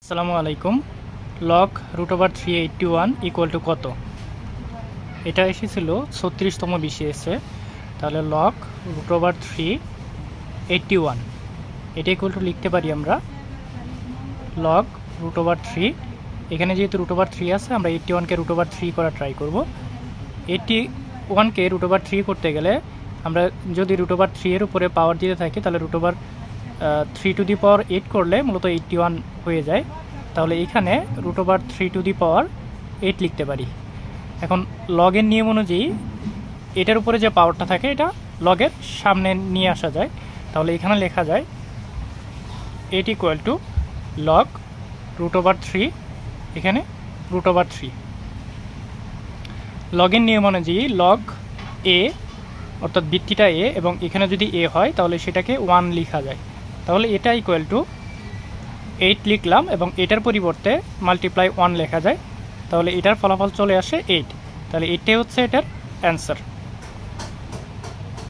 আসসালামু আলাইকুম। Log √381 equal to কত? এটা এসেছিল 36তম বিসিএসে। তাহলে লগ √381 এটা ইকুয়াল টু লিখতে পারি আমরা লগ √3। এখানে যেহেতু √3 আছে, আমরা 81কে √3 করা ট্রাই করব। 81কে √3 করতে গেলে আমরা যদি √3 এর উপরে পাওয়ার দিতে থাকি, তাহলে √3⁸ করলে মূলত 81 হয়ে যায়। তাহলে এখানে √3⁸ লিখতে পারি। এখন লগের নিয়ম অনুযায়ী এটার উপরে যে পাওয়ারটা থাকে এটা লগের সামনে নিয়ে আসা যায়। তাহলে এখানে লেখা যায় 8 ইকুয়াল টু লগ √3, এখানে √3। লগের নিয়ম অনুযায়ী লগ এ অর্থাৎ ভিত্তিটা এ, এবং এখানে যদি এ হয় তাহলে সেটাকে 1 লেখা যায়। তাহলে এটা ইকুয়াল টু 8 লিখলাম এবং এটার পরিবর্তে মাল্টিপ্লাই 1 লেখা যায়। তাহলে এটার ফলাফল চলে আসে 8। তাহলে এটাই হচ্ছে এটার অ্যান্সার।